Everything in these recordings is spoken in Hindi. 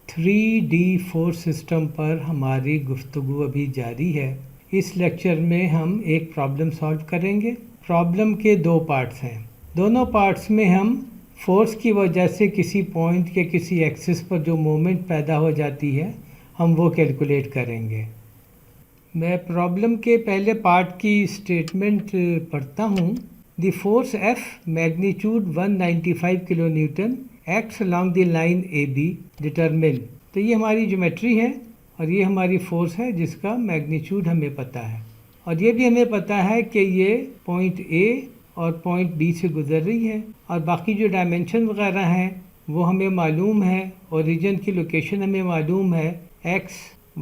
3D फोर्स सिस्टम पर हमारी गुफ्तगू अभी जारी है। इस लेक्चर में हम एक प्रॉब्लम सॉल्व करेंगे। प्रॉब्लम के दो पार्ट्स हैं। दोनों पार्ट्स में हम फोर्स की वजह से किसी पॉइंट के किसी एक्सिस पर जो मोमेंट पैदा हो जाती है हम वो कैलकुलेट करेंगे। मैं प्रॉब्लम के पहले पार्ट की स्टेटमेंट पढ़ता हूँ। The force F magnitude 195 kilo Newton acts along the line AB determine. तो ये हमारी ज्योमेट्री है और ये हमारी फोर्स है जिसका मैग्नीट्यूड हमें पता है और ये भी हमें पता है कि ये पॉइंट A और पॉइंट B से गुजर रही है और बाकी जो डायमेंशन वगैरह हैं वो हमें मालूम है। ओरिजिन की लोकेशन हमें मालूम है, X,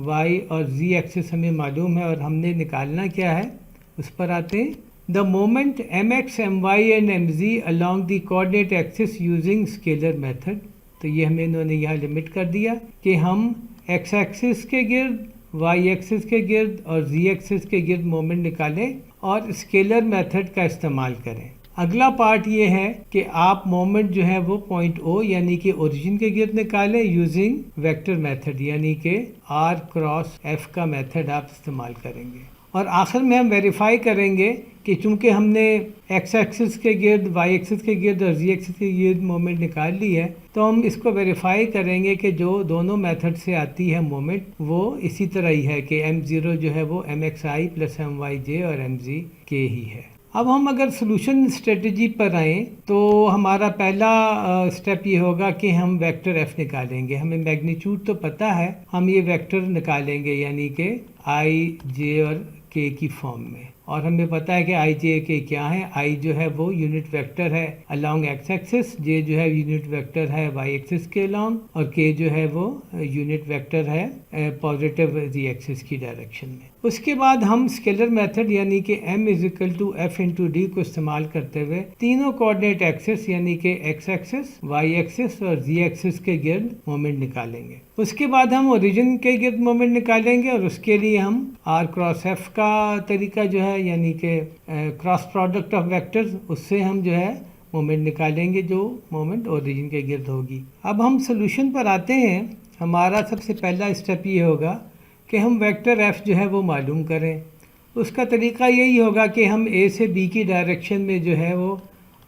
Y और Z एक्सिस हमें मालूम है और हमने निकालना क्या है उस पर आते हैं। The moment mx, my and mz along the coordinate axis using scalar method। तो ये हमें इन्होंने यहाँ लिमिट कर दिया कि हम x एक्सिस के गिर्द, y एक्सिस के गिर्द और z एक्सिस के गिर्द मोमेंट निकालें और स्केलर मेथड का इस्तेमाल करें। अगला पार्ट ये है कि आप मोमेंट जो है वो पॉइंट O यानी कि ओरिजिन के गिर्द निकालें यूजिंग वेक्टर मेथड, यानी कि r क्रॉस f का मेथड आप इस्तेमाल करेंगे। और आखिर में हम वेरीफाई करेंगे कि चूंकि हमने x एक्सिस के गिर्द, y एक्सिस के गिर्द और z एक्सिस के गिर्द मोमेंट निकाल ली है तो हम इसको वेरीफाई करेंगे कि जो दोनों मेथड से आती है मोमेंट वो इसी तरह ही है कि m0 जो है वो mxi प्लस myj और mz k ही है। अब हम अगर सोल्यूशन स्ट्रेटजी पर आए तो हमारा पहला स्टेप ये होगा कि हम वेक्टर f निकालेंगे। हमें मैग्नीट्यूड तो पता है, हम ये वेक्टर निकालेंगे यानी कि i, j और k की फॉर्म में। और हमें पता है कि i, j, k क्या है। i जो है वो यूनिट वेक्टर है अलोंग x एक्सिस, j जो है यूनिट वेक्टर है y एक्सिस के अलोंग और k जो है वो यूनिट वेक्टर है पॉजिटिव z एक्सिस की डायरेक्शन में। उसके बाद हम स्केलर मेथड यानी कि m is equal to f into D को इस्तेमाल करते हुए तीनों कोऑर्डिनेट एक्सिस यानी कि x एक्सिस, y एक्सिस और z एक्सिस के गिर्द मोमेंट निकालेंगे। उसके बाद हम ओरिजिन के गिर्द मोमेंट निकालेंगे और उसके लिए हम r क्रॉस f का तरीका जो है यानी कि क्रॉस प्रोडक्ट ऑफ वेक्टर्स, उससे हम जो है मोमेंट निकालेंगे जो मोमेंट ओरिजिन के गिर्द होगी। अब हम सोल्यूशन पर आते हैं। हमारा सबसे पहला स्टेप ये होगा कि हम वेक्टर f जो है वो मालूम करें। उसका तरीका यही होगा कि हम a से b की डायरेक्शन में जो है वो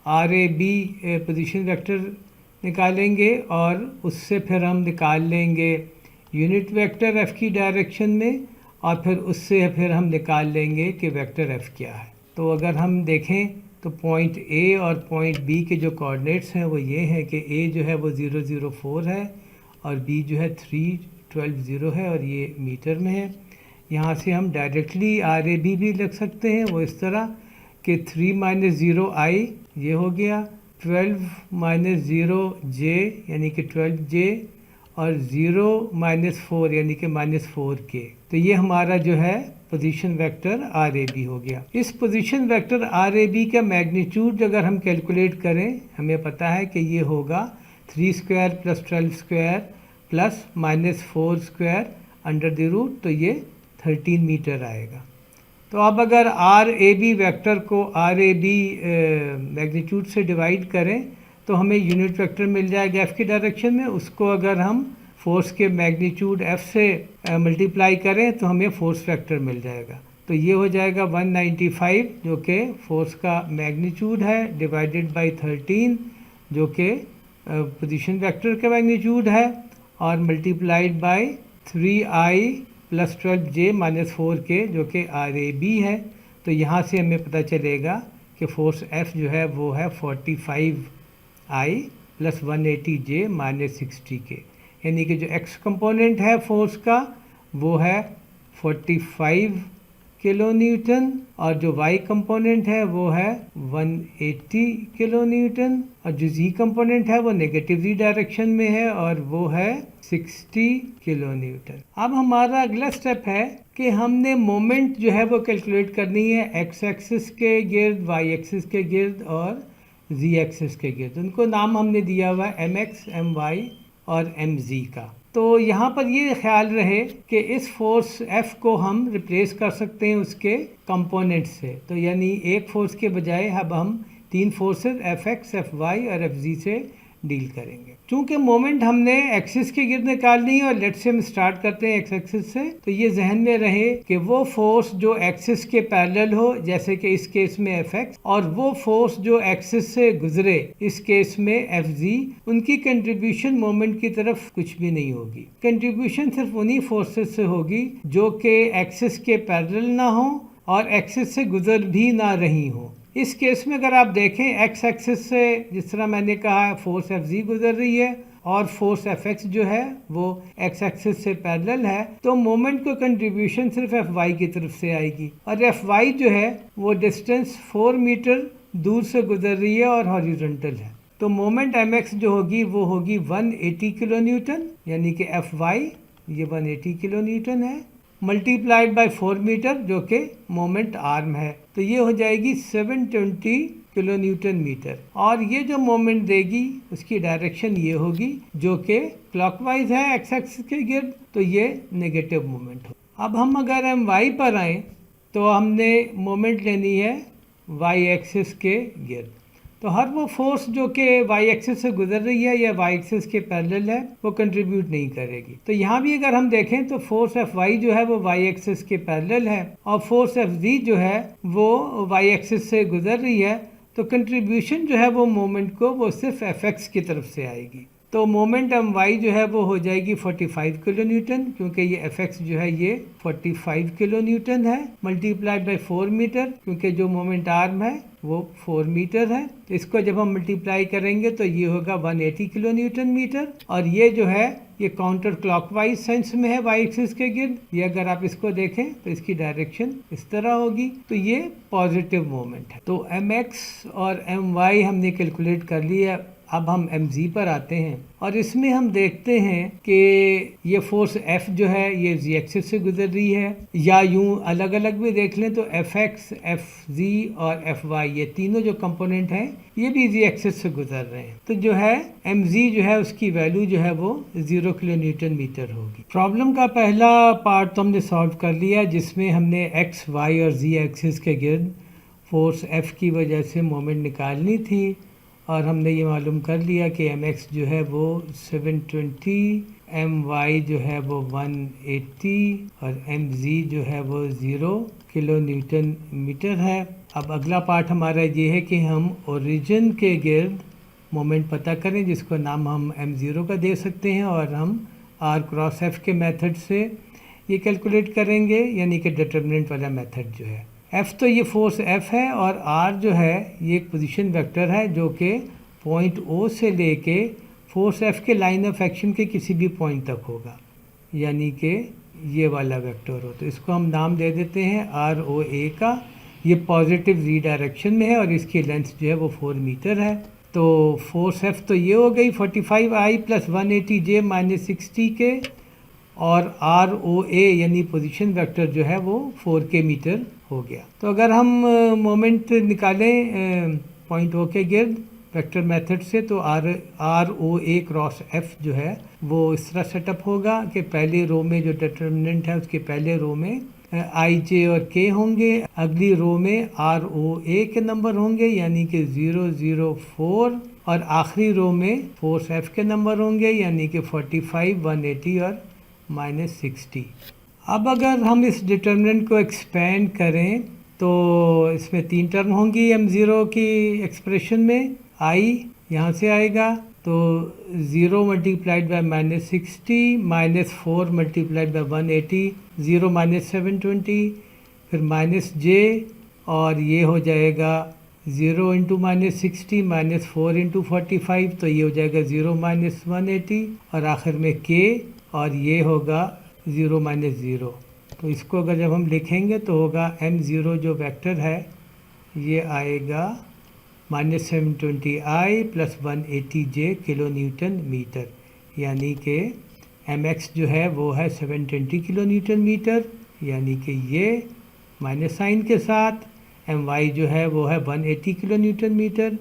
RAB पोजीशन वेक्टर निकालेंगे और उससे फिर हम निकाल लेंगे यूनिट वेक्टर f की डायरेक्शन में और फिर उससे फिर हम निकाल लेंगे कि वेक्टर f क्या है। तो अगर हम देखें तो पॉइंट A और पॉइंट B के जो कोऑर्डिनेट्स हैं वो ये हैं कि A जो है वो 004 है और B जो है 3120 है और ये मीटर में है। यहाँ से हम डायरेक्टली RAB भी लिख सकते हैं वो इस तरह कि 3 - 0i ये हो गया, 12 - 0j यानी कि 12j और 0 - 4 यानी कि -4k। तो ये हमारा जो है पोजीशन वेक्टर RAB हो गया। इस पोजीशन वेक्टर RAB का मैग्नीट्यूड अगर हम कैलकुलेट करें हमें पता है कि ये होगा 3 square plus 12 square plus -4 square under the root, तो ये 13 मीटर आएगा। तो अब अगर RAB वेक्टर को RAB मैग्नीट्यूड से डिवाइड करें तो हमें यूनिट वेक्टर मिल जाएगा f की डायरेक्शन में। उसको अगर हम फोर्स के मैग्नीट्यूड f से मल्टीप्लाई करें तो हमें फोर्स वेक्टर मिल जाएगा। तो ये हो जाएगा 195 जो कि फोर्स का मैग्नीट्यूड है डिवाइडेड बाय 13 जो कि पोजीशन वेक्टर का मैग्नीट्यूड है और multiplied by 3i plus 12j - 4k जो कि RAB है। तो यहाँ से हमें पता चलेगा कि फोर्स F जो है वो है 45i प्लस 180j - 60k, यानी कि जो x कंपोनेंट है फोर्स का वो है 45 किलो न्यूटन और जो y कंपोनेंट है वो है 180 किलो न्यूटन और जो z कंपोनेंट है वो नेगेटिव z डायरेक्शन में है और वो है 60 किलो न्यूटन। अब हमारा अगला स्टेप है कि हमने मोमेंट जो है वो कैलकुलेट करनी है x एक्सिस के गिर्द, y एक्सिस के गिर्द और z एक्सिस के गिर्द। उनको नाम हमने दिया हुआ है mx, my और mz का। तो यहाँ पर ये ख्याल रहे कि इस फोर्स F को हम रिप्लेस कर सकते हैं उसके कंपोनेंट से। तो यानी एक फोर्स के बजाय अब हम तीन फोर्सेस Fx, Fy और Fz से डील करेंगे। चूंकि मोमेंट हमने एक्सिस के गिर्द निकालनी है और लेट से हम स्टार्ट करते हैं एक्स एक्सिस से, तो ये जहन में रहे कि वो फोर्स जो एक्सिस के पैरेलल हो, जैसे कि इस केस में एफ एक्स, और वो फोर्स जो एक्सिस से गुजरे, इस केस में एफ जी, उनकी कंट्रीब्यूशन मोमेंट की तरफ कुछ भी नहीं होगी। कंट्रीब्यूशन सिर्फ उन्हीं फोर्सेस से होगी जो कि एक्सिस के पैरेलल ना हो और एक्सिस से गुजर भी ना रही हो। इस केस में अगर आप देखें एक्स एक्सिस से, जिस तरह मैंने कहा फोर्स एफ जी गुजर रही है और फोर्स एफ एक्स जो है वो एक्स एक्सिस से पैरेलल है, तो मोमेंट को कंट्रीब्यूशन सिर्फ एफ वाई की तरफ से आएगी और एफ वाई जो है वो डिस्टेंस 4 मीटर दूर से गुजर रही है और हॉरिजॉन्टल है। तो मोमेंट एम एक्स जो होगी वो होगी 180 किलो न्यूटन, यानी कि एफ वाई ये 180 किलो न्यूटन है, मल्टीप्लाइड बाय 4 मीटर जो कि मोमेंट आर्म है, तो ये हो जाएगी 720 किलो न्यूटन मीटर। और ये जो मोमेंट देगी उसकी डायरेक्शन ये होगी जो कि क्लॉकवाइज है एक्स एक्सिस के गिर्द, तो ये नेगेटिव मोमेंट हो। अब हम अगर हम वाई पर आए तो हमने मोमेंट लेनी है वाई एक्सिस के गिर्द। तो हर वो फोर्स जो कि वाई एक्सिस से गुजर रही है या वाई एक्सिस के पैरेलल है वो कंट्रीब्यूट नहीं करेगी। तो यहाँ भी अगर हम देखें तो फोर्स एफ वाई जो है वो वाई एक्सिस के पैरेलल है और फोर्स एफ जी जो है वो वाई एक्सिस से गुजर रही है, तो कंट्रीब्यूशन जो है वो मोमेंट को वो सिर्फ एफ एक्स की तरफ से आएगी। तो मोमेंट एम वाई जो है वो हो जाएगी 45 किलो न्यूटन, क्योंकि ये एफ एक्स जो है ये 45 किलो न्यूटन है, मल्टीप्लाइड बाय 4 मीटर, क्योंकि जो मोमेंट आर्म है वो 4 मीटर है। तो इसको जब हम मल्टीप्लाई करेंगे तो ये होगा 180 किलो न्यूटन मीटर। और ये जो है ये काउंटर क्लॉकवाइज सेंस में है वाई एक्सिस के गिर्द। ये अगर आप इसको देखें तो इसकी डायरेक्शन इस तरह होगी, तो ये पॉजिटिव मोमेंट है। तो एम एक्स और एम वाई हमने कैलकुलेट कर लिया। अब हम एम जी पर आते हैं और इसमें हम देखते हैं कि ये फोर्स एफ जो है ये जी एक्सिस से गुजर रही है, या यूं अलग अलग भी देख लें तो एफ एक्स, एफ जी और एफ वाई ये तीनों जो कंपोनेंट हैं ये भी जी एक्सिस से गुजर रहे हैं। तो जो है एम जी जो है उसकी वैल्यू जो है वो 0 किलो न्यूटन मीटर होगी। प्रॉब्लम का पहला पार्ट तो हमने सॉल्व कर लिया, जिसमें हमने एक्स, वाई और जी एक्सिस के गिर्द फोर्स एफ की वजह से मोमेंट निकालनी थी और हमने ये मालूम कर लिया कि एम एक्स जो है वो 720, एम वाई जो है वो 180 और एम जी जो है वो 0 किलो न्यूटन मीटर है। अब अगला पार्ट हमारा ये है कि हम ओरिजिन के गिर्द मोमेंट पता करें, जिसको नाम हम m0 का दे सकते हैं, और हम r क्रॉस f के मेथड से ये कैलकुलेट करेंगे, यानी कि डिटर्मिनेंट वाला मेथड जो है। f तो ये फोर्स f है और r जो है ये एक पोजीशन वेक्टर है जो कि पॉइंट O से लेके फोर्स f के लाइन ऑफ एक्शन के किसी भी पॉइंट तक होगा, यानी कि ये वाला वेक्टर हो। तो इसको हम नाम दे देते हैं ROA का। ये पॉजिटिव z डायरेक्शन में है और इसकी लेंथ जो है वो 4 मीटर है। तो फोर्स F तो ये हो गई 45I प्लस 180J माइनस 60 के, और ROA यानी पोजीशन वेक्टर जो है वो 4K मीटर हो गया। तो अगर हम मोमेंट निकालें पॉइंट O के गिर्द वेक्टर मेथड से, तो ROA क्रॉस F जो है वो इस तरह सेटअप होगा कि पहले रो में जो डिटर्मिनेंट है उसके पहले रो में IJ और K होंगे, अगली रो में ROA के नंबर होंगे यानी कि 004, और आखिरी रो में फोर्स F के नंबर होंगे यानी कि 45, 180 और माइनस 60। अब अगर हम इस डिटर्मिनेंट को एक्सपेंड करें तो इसमें 3 टर्म होंगी m0 की एक्सप्रेशन में। I यहाँ से आएगा तो 0 multiplied by minus 60 minus 4 multiplied by 180, 0 minus 720, फिर माइनस J, और ये हो जाएगा 0 इंटू माइनस 60 माइनस 4 इंटू 45, तो ये हो जाएगा 0 माइनस 180, और आखिर में K, और ये होगा 0 माइनस 0। तो इसको अगर जब हम लिखेंगे तो होगा m0 जो वेक्टर है ये आएगा minus 720I plus 180J kilo newton metre, यानी कि mx जो है वो है 720 किलो न्यूटन मीटर, यानी कि ये माइनस साइन के साथ, my जो है वो है 180 किलो न्यूटन मीटर,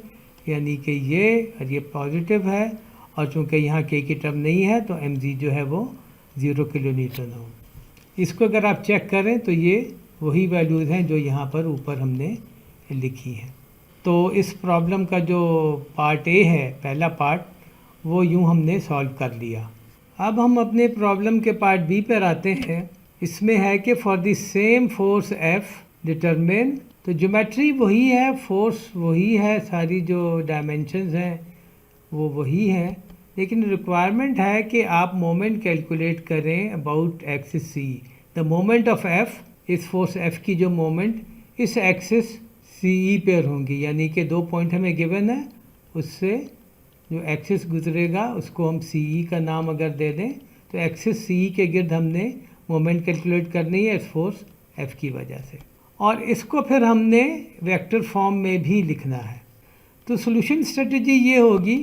यानी कि ये, और ये पॉजिटिव है, और चूँकि यहाँ k की टर्म नहीं है तो mg जो है वो 0 किलो न्यूटन हो। इसको अगर आप चेक करें तो ये वही वैल्यूज़ हैं जो यहाँ पर ऊपर हमने लिखी हैं। तो इस प्रॉब्लम का जो पार्ट ए है, पहला पार्ट, वो यूँ हमने सॉल्व कर लिया। अब हम अपने प्रॉब्लम के पार्ट बी पर आते हैं। इसमें है कि for the same force F determine, तो ज्योमेट्री वही है, फोर्स वही है, सारी जो डायमेंशंस हैं वो वही है, लेकिन रिक्वायरमेंट है कि आप मोमेंट कैलकुलेट करें about axis C. The moment of F, इस फोर्स एफ की जो मोमेंट इस एक्सिस सी ई पर होंगी, यानी कि 2 पॉइंट हमें गिवन है, उससे जो एक्सिस गुजरेगा उसको हम सी ई का नाम अगर दे दें, तो एक्सिस सी ई के गिर्द हमने मोमेंट कैलकुलेट करनी है इस फोर्स एफ की वजह से, और इसको फिर हमने वेक्टर फॉर्म में भी लिखना है। तो सॉल्यूशन स्ट्रेटजी ये होगी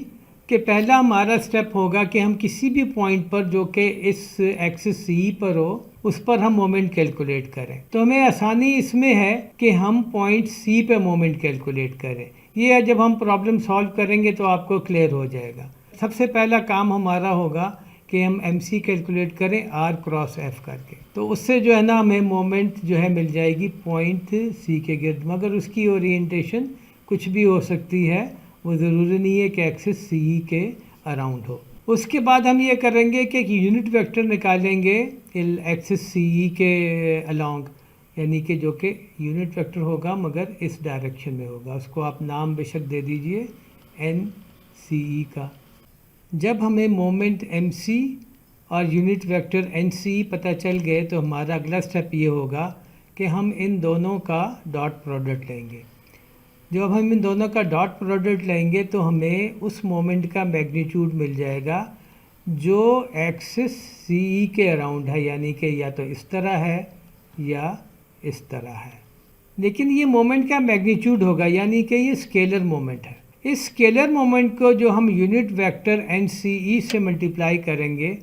कि पहला हमारा स्टेप होगा कि हम किसी भी पॉइंट पर जो कि इस एक्सिस सी पर हो उस पर हम मोमेंट कैलकुलेट करें। तो हमें आसानी इसमें है कि हम पॉइंट सी पे मोमेंट कैलकुलेट करें। ये जब हम प्रॉब्लम सॉल्व करेंगे तो आपको क्लियर हो जाएगा। सबसे पहला काम हमारा होगा कि हम एम सी कैलकुलेट करें आर क्रॉस एफ करके, तो उससे जो है ना हमें मोमेंट जो है मिल जाएगी पॉइंट सी के गिर्द, मगर उसकी ओरिएंटेशन कुछ भी हो सकती है, वो ज़रूरी नहीं है कि एक्सिस सी ई के अराउंड हो। उसके बाद हम ये करेंगे कि यूनिट वेक्टर निकालेंगे एक्सिस सी ई के अलोंग, यानी कि जो कि यूनिट वेक्टर होगा मगर इस डायरेक्शन में होगा, उसको आप नाम बेशक दे दीजिए एन सी ई का। जब हमें मोमेंट एम सी और यूनिट वेक्टर एन सी पता चल गए तो हमारा अगला स्टेप ये होगा कि हम इन दोनों का डॉट प्रोडक्ट लेंगे। जब हम इन दोनों का डॉट प्रोडक्ट लेंगे तो हमें उस मोमेंट का मैग्नीट्यूड मिल जाएगा जो एक्सिस सी ई के अराउंड है, यानी कि या तो इस तरह है या इस तरह है, लेकिन ये मोमेंट का मैग्नीट्यूड होगा, यानी कि ये स्केलर मोमेंट है। इस स्केलर मोमेंट को जो हम यूनिट वेक्टर एन सी ई से मल्टीप्लाई करेंगे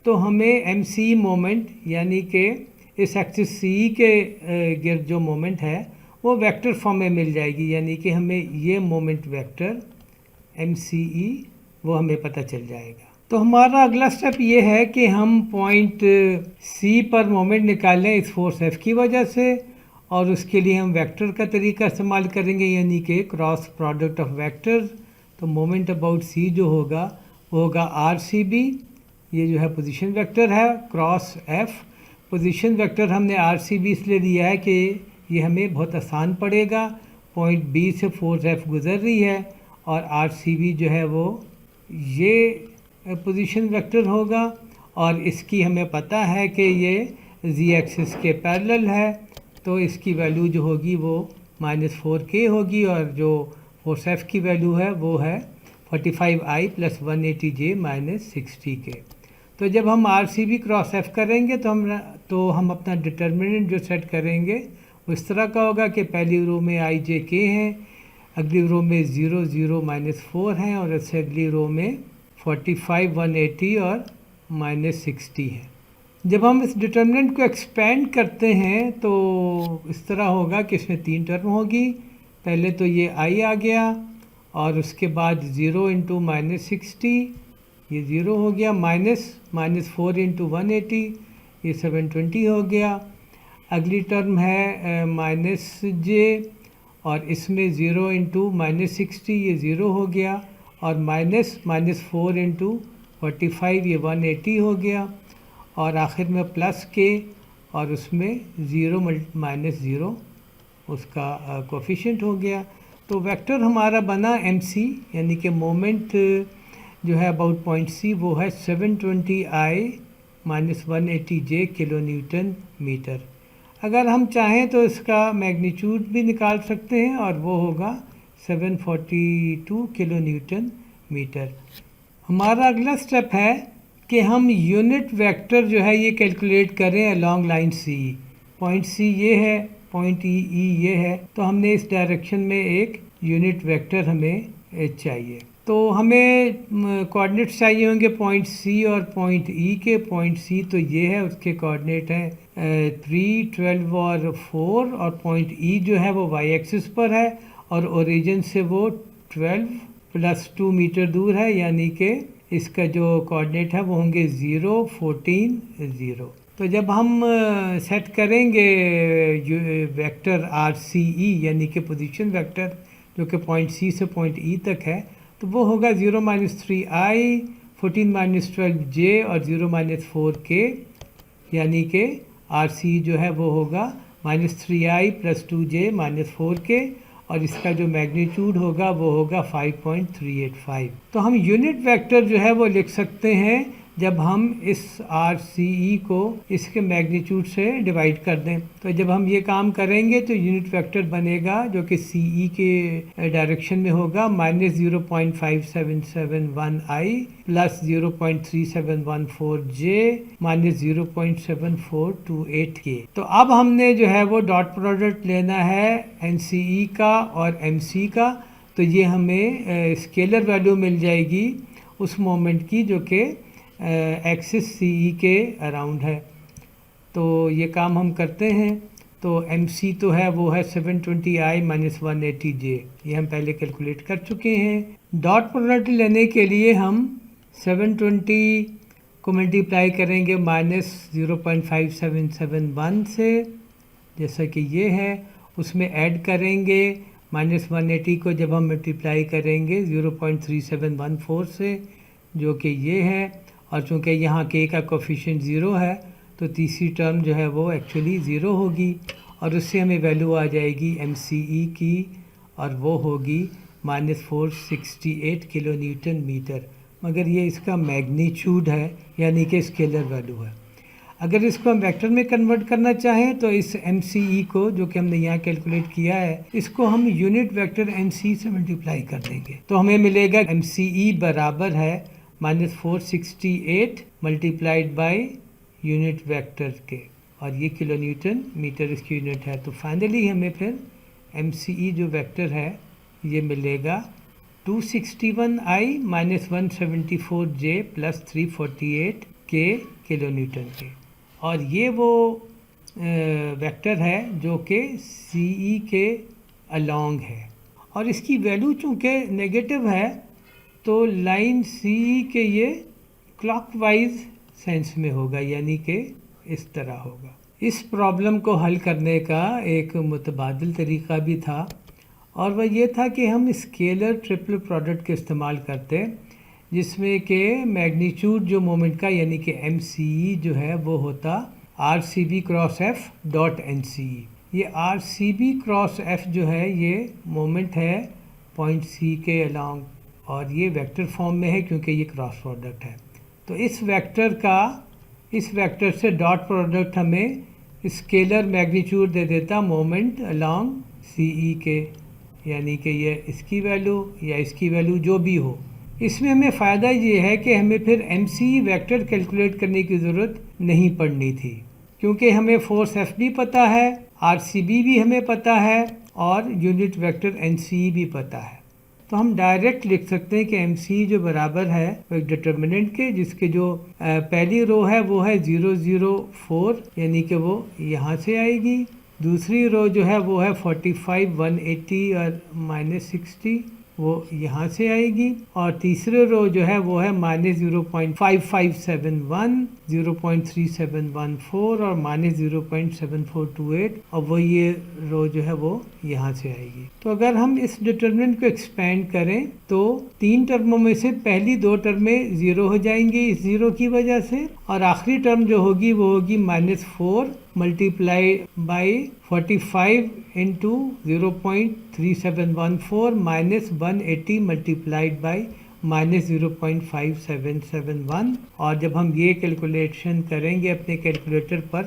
तो हमें एम सी ई मोमेंट, यानी कि इस एक्सिस सी ई के गिर्द जो मोमेंट है वो वेक्टर फॉर्म में मिल जाएगी, यानी कि हमें ये मोमेंट वेक्टर एम सी ई वो हमें पता चल जाएगा। तो हमारा अगला स्टेप ये है कि हम पॉइंट सी पर मोमेंट निकालें इस फोर्स एफ की वजह से, और उसके लिए हम वेक्टर का तरीका इस्तेमाल करेंगे, यानी कि क्रॉस प्रोडक्ट ऑफ वेक्टर। तो मोमेंट अबाउट सी जो होगा वो होगा आर सी बी, ये जो है पोजीशन वेक्टर है, क्रॉस एफ। पोजीशन वेक्टर हमने आर सी बी इसलिए दिया है कि ये हमें बहुत आसान पड़ेगा, पॉइंट बी से फोर्स एफ गुजर रही है और आर सी बी जो है वो ये पोजीशन वेक्टर होगा, और इसकी हमें पता है कि ये जी एक्सिस के पैरेलल है, तो इसकी वैल्यू जो होगी वो -4k होगी, और जो फोर्स एफ की वैल्यू है वो है 45i + 180j - 60k। तो जब हम R C B cross F करेंगे तो हम अपना डिटर्मिनेंट जो सेट करेंगे इस तरह का होगा कि पहली रो में आई जे के हैं, अगली रो में 0 0 -4 हैं, और इससे अगली रो में 45 180 और -60 है। जब हम इस डिटर्मिनेंट को एक्सपेंड करते हैं तो इस तरह होगा कि इसमें 3 टर्म होगी। पहले तो ये आई आ गया, और उसके बाद 0 × -60 ये 0 हो गया, -4 × 180 ये 720 हो गया। अगली टर्म है -j, और इसमें 0 × -60 ये 0 हो गया, और -4 × 45 ये 180 हो गया, और आखिर में प्लस के, और उसमें 0 -0 उसका कोफिशिएंट हो गया। तो वेक्टर हमारा बना एम सी, यानी कि मोमेंट जो है अबाउट पॉइंट सी वो है 720i - 180j kilo newton metre. अगर हम चाहें तो इसका मैग्नीट्यूड भी निकाल सकते हैं, और वो होगा 742 किलो न्यूटन मीटर। हमारा अगला स्टेप है कि हम यूनिट वेक्टर जो है ये कैलकुलेट करें अलॉन्ग लाइन सी। पॉइंट सी ये है, पॉइंट ई ये है, तो हमने इस डायरेक्शन में एक यूनिट वेक्टर हमें चाहिए। तो हमें कोऑर्डिनेट्स चाहिए होंगे पॉइंट सी और पॉइंट ई के। पॉइंट सी तो ये है, उसके कोऑर्डिनेट हैं 3 12 और 4, और पॉइंट ई जो है वो वाई एक्सिस पर है, और ओरिजिन से वो 12 + 2 मीटर दूर है, यानी कि इसका जो कोऑर्डिनेट है वो होंगे 0 14 0। तो जब हम सेट करेंगे वेक्टर आर सी ई, यानी कि पोजीशन वेक्टर जो कि पॉइंट सी से पॉइंट ई तक है, तो वो होगा 0 - 3i, 14 - 12j और 0 - 4k, यानी कि RC जो है वो होगा -3i + 2j - 4k, और इसका जो मैग्नीट्यूड होगा वो होगा 5.385। तो हम यूनिट वेक्टर जो है वो लिख सकते हैं जब हम इस RCE को इसके मैग्नीट्यूड से डिवाइड कर दें। तो जब हम ये काम करेंगे तो यूनिट वेक्टर बनेगा जो कि CE के डायरेक्शन में होगा -0.5771i + 0.3714j - 0.7428k। तो अब हमने जो है वो डॉट प्रोडक्ट लेना है NCE का और MC का। तो ये हमें स्केलर वैल्यू मिल जाएगी उस मोमेंट की जो कि एक्सिस CE के अराउंड है। तो ये काम हम करते हैं। तो MC तो है वो है 720i - 180j, ये हम पहले कैलकुलेट कर चुके हैं। डॉट प्रोडक्ट लेने के लिए हम 720 को मल्टीप्लाई करेंगे -0.5771 से, जैसा कि ये है, उसमें ऐड करेंगे -180 को जब हम मल्टीप्लाई करेंगे 0.3714 से, जो कि ये है, और चूँकि यहाँ k का कोफिशिएंट 0 है तो तीसरी टर्म जो है वो एक्चुअली 0 होगी, और उससे हमें वैल्यू आ जाएगी MCE की, और वो होगी -468 किलो न्यूटन मीटर। मगर ये इसका मैग्नीट्यूड है, यानी कि स्केलर वैल्यू है। अगर इसको हम वेक्टर में कन्वर्ट करना चाहें तो इस MCE को जो कि हमने यहाँ कैलकुलेट किया है, इसको हम यूनिट वेक्टर MC से मल्टीप्लाई कर देंगे। तो हमें मिलेगा MCE बराबर है -468 मल्टीप्लाइड बाय यूनिट वेक्टर के, और ये किलो न्यूटन मीटर इसकी यूनिट है। तो फाइनली हमें फिर MCE जो वेक्टर है ये मिलेगा 261i - 174j + 348k kilo Newton के, और ये वो वेक्टर है जो कि CE के अलोंग है, और इसकी वैल्यू चूँकि नेगेटिव है तो लाइन CE के ये क्लॉकवाइज सेंस में होगा, यानी कि इस तरह होगा। इस प्रॉब्लम को हल करने का एक मुतबादिल तरीका भी था, और वह ये था कि हम स्केलर ट्रिपल प्रोडक्ट के इस्तेमाल करते, जिसमें कि मैग्नीट्यूड जो मोमेंट का यानी कि MCE जो है वो होता RCB cross F dot NCE। ये RCB क्रॉस F जो है ये मोमेंट है पॉइंट C के अलोंग, और ये वेक्टर फॉर्म में है क्योंकि ये क्रॉस प्रोडक्ट है। तो इस वेक्टर से डॉट प्रोडक्ट हमें स्केलर मैग्नीट्यूड दे देता मोमेंट अलोंग CE के, यानी कि ये इसकी वैल्यू या इसकी वैल्यू जो भी हो। इसमें हमें फ़ायदा ये है कि हमें फिर MCE वेक्टर कैलकुलेट करने की ज़रूरत नहीं पड़नी थी, क्योंकि हमें फोर्स F भी पता है, RCB भी हमें पता है, और यूनिट वेक्टर NCE भी पता है। तो हम डायरेक्ट लिख सकते हैं कि MCE जो बराबर है वो एक डिटर्मिनेंट के, जिसके जो पहली रो है वो है 004, यानी कि वो यहाँ से आएगी। दूसरी रो जो है वो है 45 180 और -60, वो यहाँ से आएगी। और तीसरे रो जो है वो है -0.5571, 0.3714 और -0.7428, और वो ये रो जो है वो यहाँ से आएगी। तो अगर हम इस डिटर्मिनेंट को एक्सपेंड करें तो तीन टर्मों में से पहली दो टर्में 0 हो जाएंगी इस 0 की वजह से, और आखिरी टर्म जो होगी वो होगी -4 multiply by 45 into 0.3714 -180 multiplied by -0.5771। और जब हम ये कैलकुलेशन करेंगे अपने कैलकुलेटर पर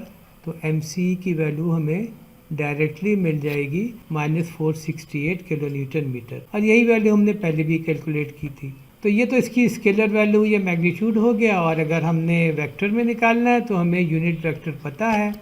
तो MCE की वैल्यू हमें डायरेक्टली मिल जाएगी -468 किलो न्यूटन मीटर, और यही वैल्यू हमने पहले भी कैलकुलेट की थी। तो ये तो इसकी स्केलर वैल्यू या मैग्नीट्यूड हो गया, और अगर हमने वेक्टर में निकालना है तो हमें यूनिट वेक्टर पता है,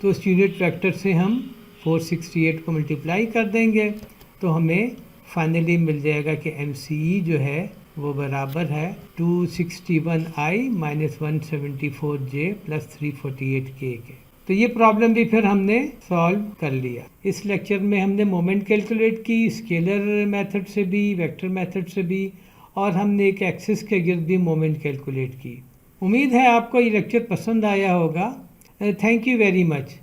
तो उस यूनिट वेक्टर से हम 468 को मल्टीप्लाई कर देंगे, तो हमें फाइनली मिल जाएगा कि MCE जो है वो बराबर है 261i - 174j + 348k के। तो ये प्रॉब्लम भी फिर हमने सॉल्व कर लिया। इस लेक्चर में हमने मोमेंट कैलकुलेट की स्केलर मेथड से भी, वेक्टर मेथड से भी, और हमने एक एक्सिस के गिर्द भी मोमेंट कैलकुलेट की। उम्मीद है आपको ये लेक्चर पसंद आया होगा। Thank you very much.